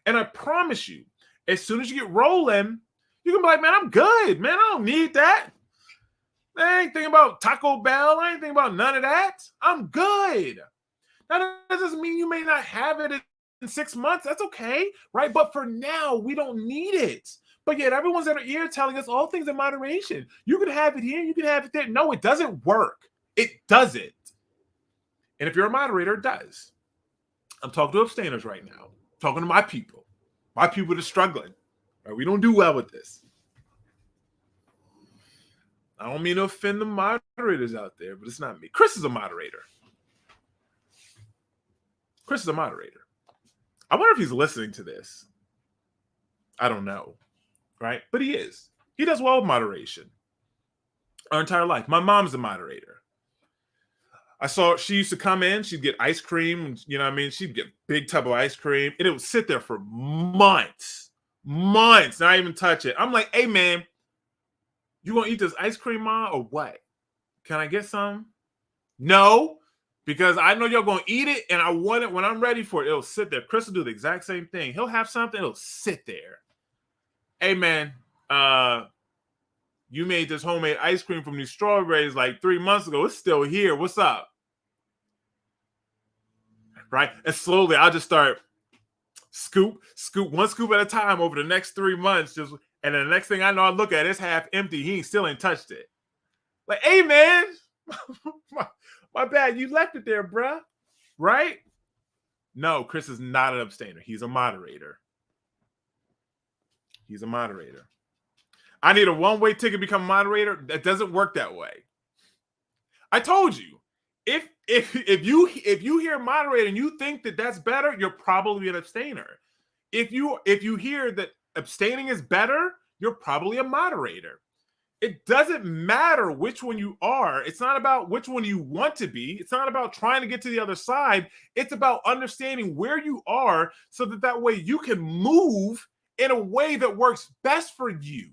And I promise you, as soon as you get rolling, you can be like, man, I'm good, man. I don't need that. I ain't thinking about Taco Bell. I ain't thinking about none of that. I'm good. Now, that doesn't mean you may not have it in 6 months. That's okay, right? But for now, we don't need it. But yet everyone's in our ear telling us all things in moderation. You can have it here. You can have it there. No, it doesn't work. It doesn't. And if you're a moderator, it does. I'm talking to abstainers right now. I'm talking to my people that are struggling. Right? We don't do well with this. I don't mean to offend the moderators out there, but it's not me. Chris is a moderator. Chris is a moderator. I wonder if he's listening to this. I don't know, right? But he is. He does well with moderation. Our entire life. My mom's a moderator. I saw she used to come in, she'd get ice cream, you know what I mean? She'd get a big tub of ice cream, and it would sit there for months, not even touch it. I'm like, hey, man, you gonna eat this ice cream, Mom, or what? Can I get some? No, because I know you're gonna eat it, and I want it when I'm ready for it. It'll sit there. Chris will do the exact same thing. He'll have something, it'll sit there. Hey, man, you made this homemade ice cream from these strawberries like 3 months ago. It's still here. What's up? Right? And slowly I'll just start scoop, one scoop at a time over the next 3 months. And then the next thing I know, I look at it, it's half empty. He still ain't touched it. Like, hey, man, my bad. You left it there, bruh. Right? No, Chris is not an abstainer. He's a moderator. He's a moderator. I need a one-way ticket to become a moderator. That doesn't work that way. I told you. If you hear moderator and you think that that's better, you're probably an abstainer. If you hear that abstaining is better, you're probably a moderator. It doesn't matter which one you are. It's not about which one you want to be. It's not about trying to get to the other side. It's about understanding where you are so that way you can move in a way that works best for you.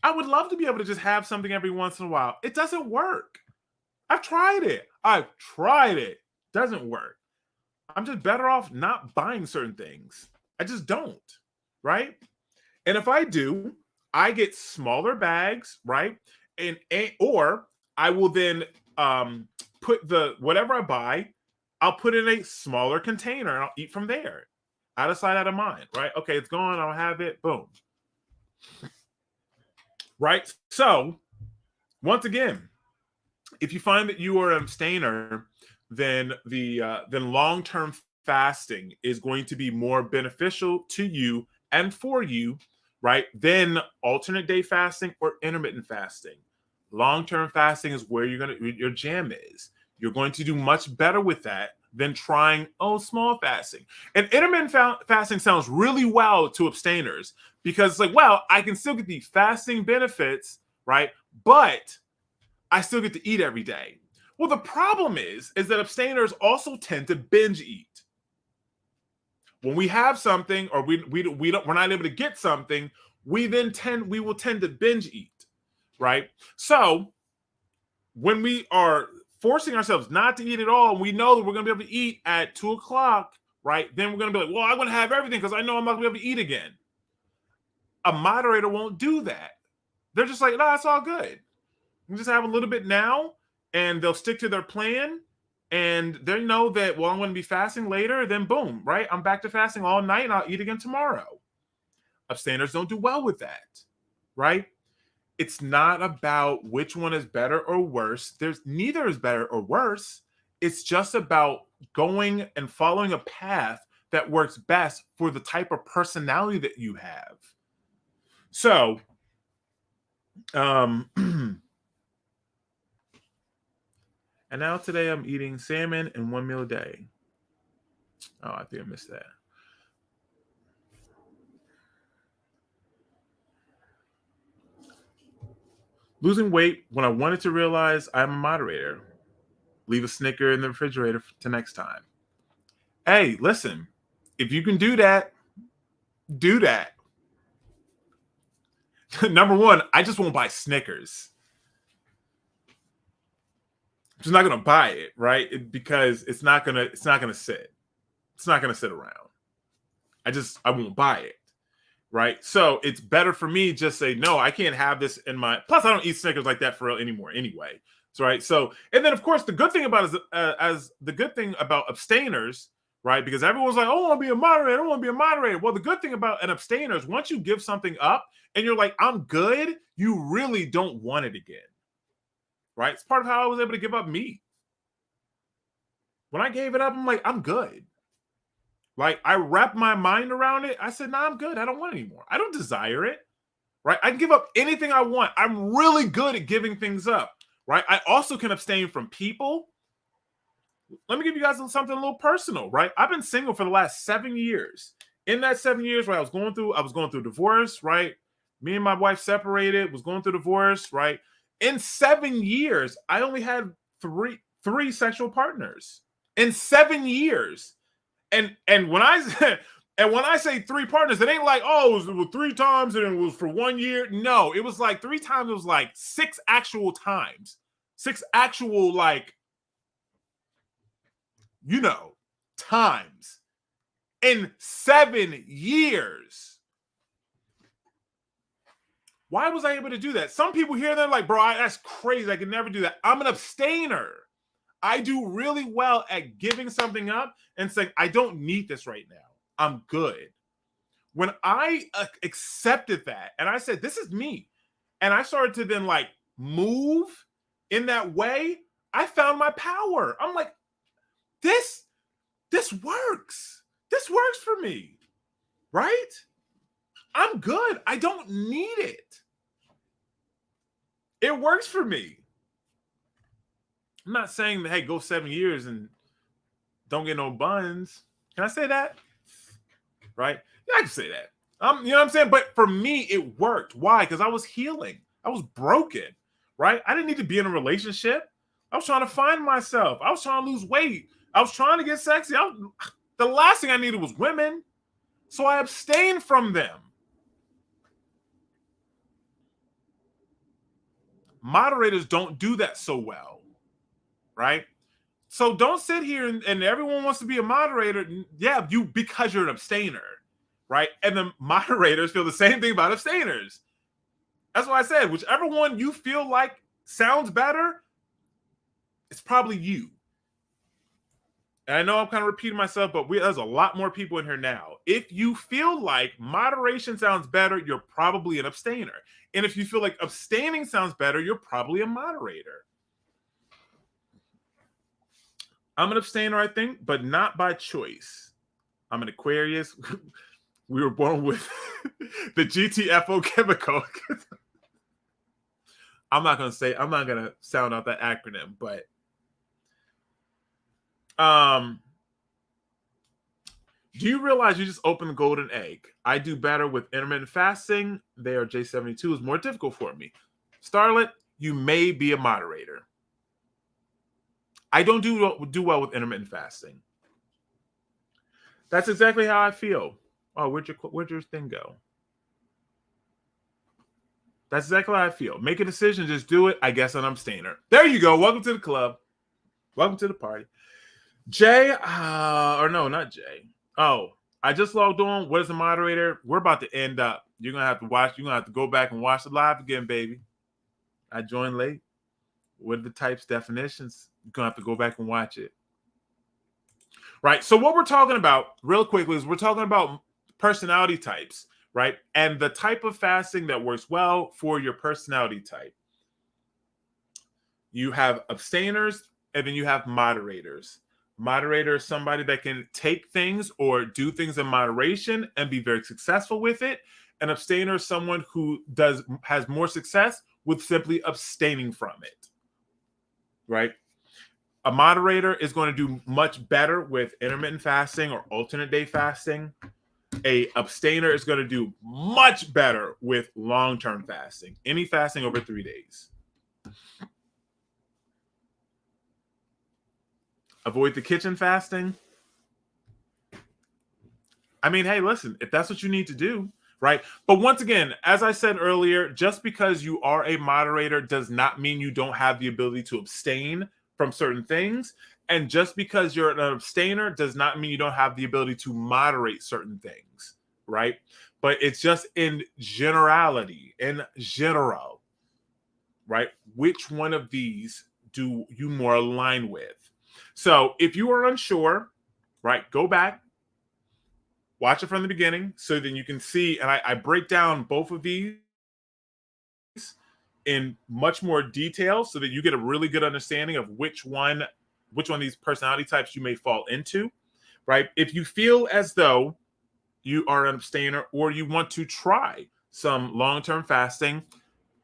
I would love to be able to just have something every once in a while. It doesn't work. I've tried it. Doesn't work. I'm just better off not buying certain things. I just don't, right? And if I do, I get smaller bags, right? Or I will then put whatever I buy, I'll put in a smaller container and I'll eat from there. Out of sight, out of mind, right? Okay, it's gone. I'll have it. Boom. Right? So, once again, if you find that you are an abstainer, then then long-term fasting is going to be more beneficial to you and for you, right? Than alternate day fasting or intermittent fasting. Long-term fasting is where your jam is. You're going to do much better with that than trying small fasting. And intermittent fasting sounds really wild to abstainers because it's like, well, I can still get the fasting benefits, right? But I still get to eat every day. Well, the problem is that abstainers also tend to binge eat. When we have something or we're not able to get something, we will tend to binge eat, right? So when we are forcing ourselves not to eat at all, and we know that we're going to be able to eat at 2:00, right? Then we're going to be like, well, I'm going to have everything because I know I'm not going to be able to eat again. A moderator won't do that. They're just like, no, it's all good. You just have a little bit now, and they'll stick to their plan, and they know that, well, I'm going to be fasting later, then boom, right? I'm back to fasting all night, and I'll eat again tomorrow. Abstainers don't do well with that, right? It's not about which one is better or worse. Neither is better or worse. It's just about going and following a path that works best for the type of personality that you have. So, and now today I'm eating salmon and 1 meal a day. Oh, I think I missed that. Losing weight when I wanted to realize I'm a moderator. Leave a Snicker in the refrigerator to next time. Hey, listen, if you can do that, do that. Number one, I just won't buy Snickers. I'm just not going to buy it, right? Because it's not going to sit. It's not going to sit around. I won't buy it. Right. So it's better for me just say, no, I can't have this in my, plus I don't eat Snickers like that for real anymore anyway. So, right. So, and then of course, the good thing about abstainers, right? Because everyone's like, oh, I want to be a moderator. I don't want to be a moderator. Well, the good thing about an abstainer is once you give something up and you're like, I'm good, you really don't want it again, right? It's part of how I was able to give up meat. When I gave it up, I'm like, I'm good. Like, I wrapped my mind around it. I said, nah, I'm good. I don't want it anymore. I don't desire it, right? I can give up anything I want. I'm really good at giving things up, right? I also can abstain from people. Let me give you guys something a little personal, right? I've been single for the last 7 years. In that 7 years, right, I was going through divorce, right? Me and my wife separated, was going through divorce, right? In 7 years, I only had three sexual partners. In 7 years. And when I say three partners, it ain't like, oh, it was 3 times and it was for 1 year. No, it was like 3 times. It was like 6 actual times. 6 actual, like, times in 7 years. Why was I able to do that? Some people here, they're like, bro, that's crazy. I can never do that. I'm an abstainer. I do really well at giving something up and saying, I don't need this right now. I'm good. When I accepted that and I said, this is me, and I started to then like move in that way, I found my power. I'm like, this works. This works for me, right? I'm good. I don't need it. It works for me. I'm not saying that, hey, go 7 years and don't get no buns. Can I say that? Right? Yeah, I can say that. You know what I'm saying? But for me, it worked. Why? Because I was healing. I was broken, right? I didn't need to be in a relationship. I was trying to find myself. I was trying to lose weight. I was trying to get sexy. The last thing I needed was women. So I abstained from them. Moderators don't do that so well, right? So don't sit here and everyone wants to be a moderator. Yeah, because you're an abstainer, right? And the moderators feel the same thing about abstainers. That's why I said, whichever one you feel like sounds better, it's probably you. And I know I'm kind of repeating myself, but there's a lot more people in here now. If you feel like moderation sounds better, you're probably an abstainer. And if you feel like abstaining sounds better, you're probably a moderator. I'm an abstainer, I think, but not by choice. I'm an Aquarius. We were born with the GTFO chemical. I'm not going to sound out that acronym, but do you realize you just opened the golden egg? I do better with intermittent fasting. There, J72 is more difficult for me. Starlet, you may be a moderator. I don't do well with intermittent fasting. That's exactly how I feel. Oh, where'd your thing go? That's exactly how I feel. Make a decision, just do it. I guess I'm abstainer. There you go. Welcome to the club. Welcome to the party. Jay, or no, not Jay. Oh, I just logged on. What is the moderator? We're about to end up. You're going to have to watch. You're going to have to go back and watch the live again, baby. I joined late. What are the types, definitions? You're going to have to go back and watch it. Right. So what we're talking about real quickly is we're talking about personality types, right? And the type of fasting that works well for your personality type. You have abstainers and then you have moderators. Moderator is somebody that can take things or do things in moderation and be very successful with it. An abstainer is someone who has more success with simply abstaining from it, right? A moderator is going to do much better with intermittent fasting or alternate day fasting. A abstainer is going to do much better with long-term fasting, any fasting over 3 days. Avoid the kitchen fasting. I mean, hey, listen, if that's what you need to do, right? But once again, as I said earlier, just because you are a moderator does not mean you don't have the ability to abstain from certain things. And just because you're an abstainer does not mean you don't have the ability to moderate certain things, right? But it's just in generality, in general, right? Which one of these do you more align with? So if you are unsure, right? Go back, watch it from the beginning so then you can see. And I break down both of these in much more detail so that you get a really good understanding of which one of these personality types you may fall into, right? If you feel as though you are an abstainer or you want to try some long-term fasting,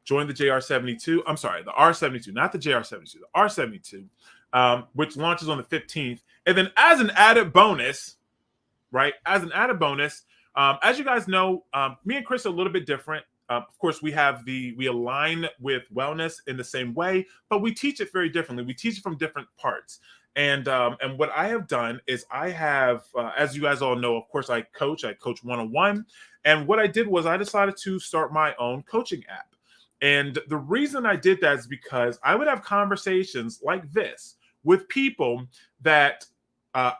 join the JR72. I'm sorry, the R72, not the JR72, the R72, which launches on the 15th. And then as an added bonus, right? As an added bonus, as you guys know, me and Chris are a little bit different. Of course, we align with wellness in the same way, but we teach it very differently. We teach it from different parts. And what I have done is I have, as you guys all know, of course, I coach 1-on-1. And what I did was I decided to start my own coaching app. And the reason I did that is because I would have conversations like this with people that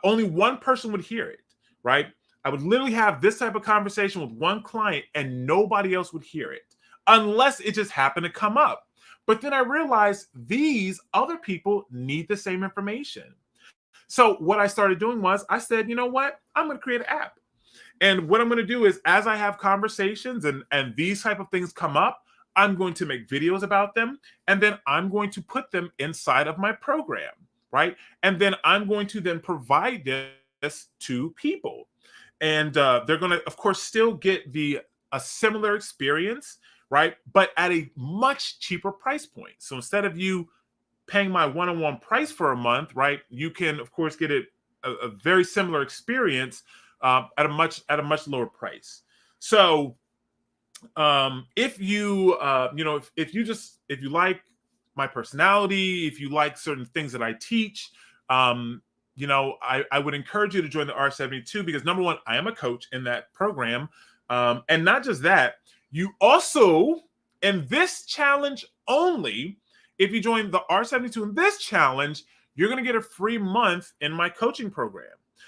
only one person would hear it, right? I would literally have this type of conversation with one client and nobody else would hear it unless it just happened to come up. But then I realized these other people need the same information. So what I started doing was I said, you know what? I'm going to create an app. And what I'm going to do is as I have conversations and these type of things come up, I'm going to make videos about them. And then I'm going to put them inside of my program, right? And then I'm going to then provide this to people. And they're going to, of course, still get a similar experience, right? But at a much cheaper price point. So instead of you paying my one-on-one price for a month, right, you can, of course, get a very similar experience at a much lower price. So if you if you like my personality, if you like certain things that I teach, I would encourage you to join the R72 because number one, I am a coach in that program. And not just that, you also, in this challenge only, if you join the R72 in this challenge, you're going to get a free month in my coaching program.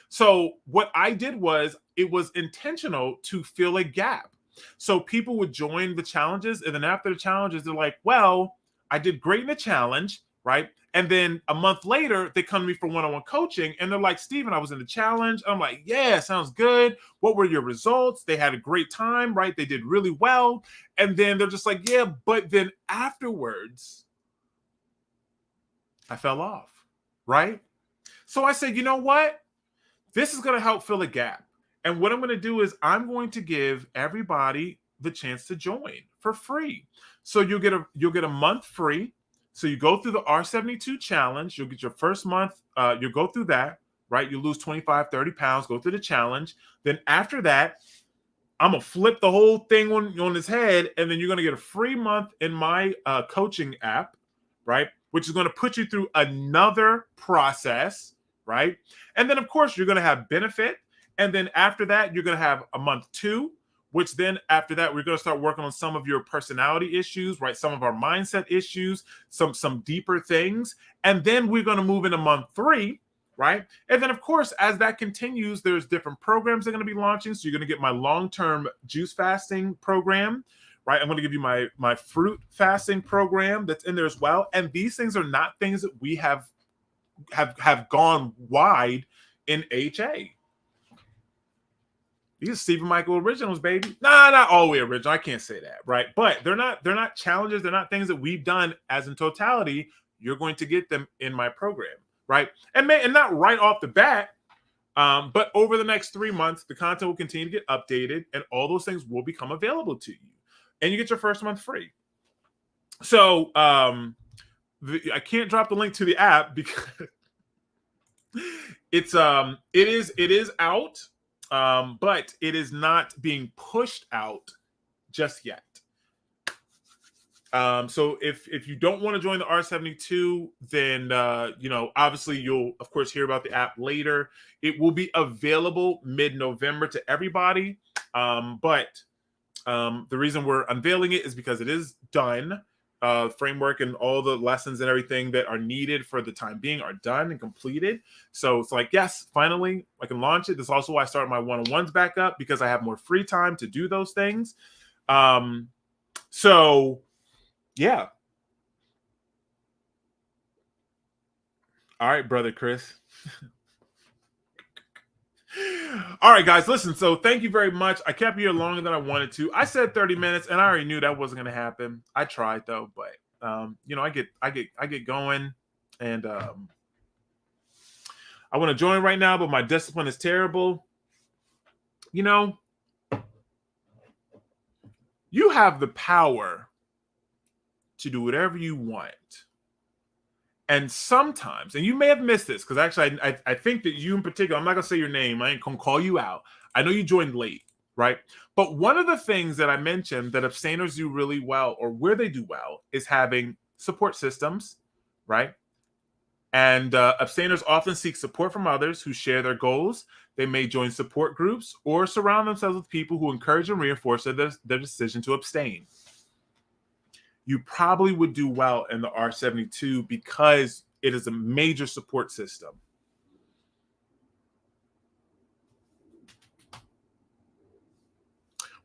So what I did was it was intentional to fill a gap. So people would join the challenges, and then after the challenges, they're like, well, I did great in the challenge, right? And then a month later, they come to me for one-on-one coaching, and they're like, Steven, I was in the challenge. I'm like, yeah, sounds good. What were your results? They had a great time, right? They did really well. And then they're just like, yeah, but then afterwards, I fell off, right? So I said, you know what? This is going to help fill a gap. And what I'm going to do is I'm going to give everybody the chance to join for free. So you'll get a month free. So you go through the R72 challenge. You'll get your first month. You'll go through that, right? You lose 25, 30 pounds, go through the challenge. Then after that, I'm going to flip the whole thing on its head. And then you're going to get a free month in my coaching app, right? Which is going to put you through another process, right? And then, of course, you're going to have benefit. And then after that, you're going to have a month 2, which then after that, we're going to start working on some of your personality issues, right? Some of our mindset issues, some deeper things. And then we're going to move into month 3, right? And then, of course, as that continues, there's different programs that are going to be launching. So you're going to get my long-term juice fasting program, right? I'm going to give you my fruit fasting program that's in there as well. And these things are not things that we have gone wide in HA. These are Stephen Michael originals, baby. Nah, not all the way original. I can't say that, right? But they're not challenges. They're not things that we've done as in totality. You're going to get them in my program, right? And not right off the bat, but over the next 3 months, the content will continue to get updated, and all those things will become available to you, and you get your first month free. So I can't drop the link to the app because it is out. But it is not being pushed out just yet. So if you don't want to join the R72, then obviously you'll of course hear about the app later. It will be available mid-November to everybody. But the reason we're unveiling it is because it is done. Framework and all the lessons and everything that are needed for the time being are done and completed. So it's like, yes, finally I can launch it. This is also why I started my one-on-ones back up, because I have more free time to do those things. So yeah. All right, brother Chris. All right, guys, listen. So thank you very much. I kept you here longer than I wanted to. I said 30 minutes, and I already knew that wasn't going to happen. I tried though, but I get going, and I want to join right now, but my discipline is terrible. You know, you have the power to do whatever you want. And sometimes, and you may have missed this, because actually I think that you in particular, I'm not going to say your name. I ain't going to call you out. I know you joined late, right? But one of the things that I mentioned that abstainers do really well, or where they do well, is having support systems, right? And abstainers often seek support from others who share their goals. They may join support groups or surround themselves with people who encourage and reinforce their decision to abstain. You probably would do well in the R72 because it is a major support system.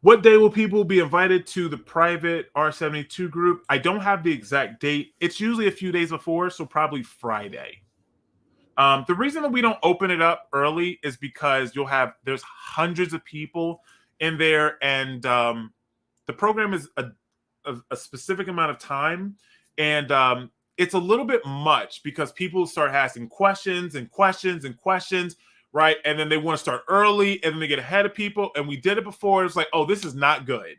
What day will people be invited to the private R72 group? I don't have the exact date. It's usually a few days before, so probably Friday. The reason that we don't open it up early is because there's hundreds of people in there, and the program is a specific amount of time, and it's a little bit much because people start asking questions and questions and questions, right? And then they want to start early, and then they get ahead of people. And we did it before. It's like, oh, this is not good.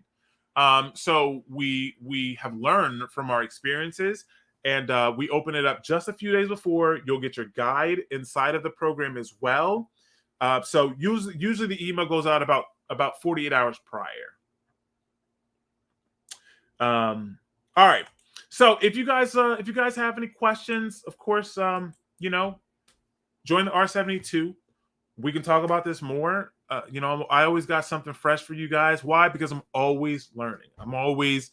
So we have learned from our experiences, and we open it up just a few days before. You'll get your guide inside of the program as well. So usually the email goes out about 48 hours prior. All right. So if you guys have any questions, of course, join the R72. We can talk about this more. I always got something fresh for you guys. Why? Because I'm always learning. I'm always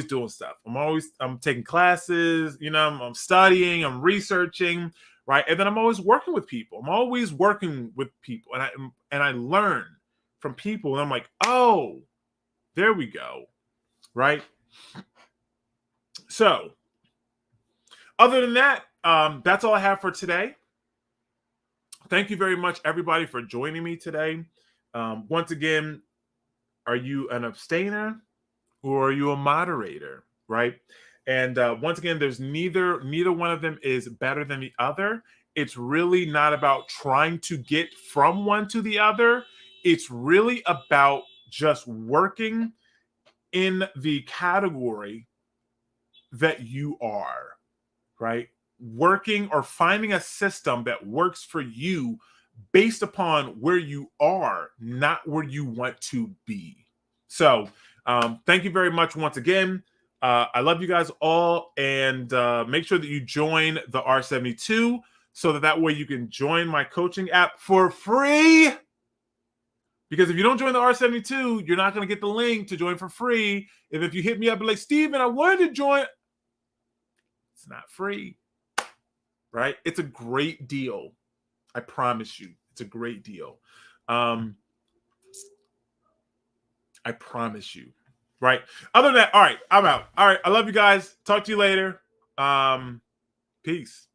doing stuff. I'm taking classes, I'm studying, I'm researching, right? And then I'm always working with people. And I learn from people, and I'm like, oh, there we go. Right. So other than that, that's all I have for today. Thank you very much, everybody, for joining me today. Once again, are you an abstainer or are you a moderator? Right. And once again, there's neither one of them is better than the other. It's really not about trying to get from one to the other. It's really about just working in the category that you are, right? Working or finding a system that works for you based upon where you are, not where you want to be. So thank you very much once again. I love you guys all, and make sure that you join the R72 so that way you can join my coaching app for free. Because if you don't join the R72, you're not going to get the link to join for free. And if you hit me up and like, Steven, I wanted to join, it's not free, right? It's a great deal. I promise you, it's a great deal. I promise you, right? Other than that, all right, I'm out. All right, I love you guys. Talk to you later. Peace.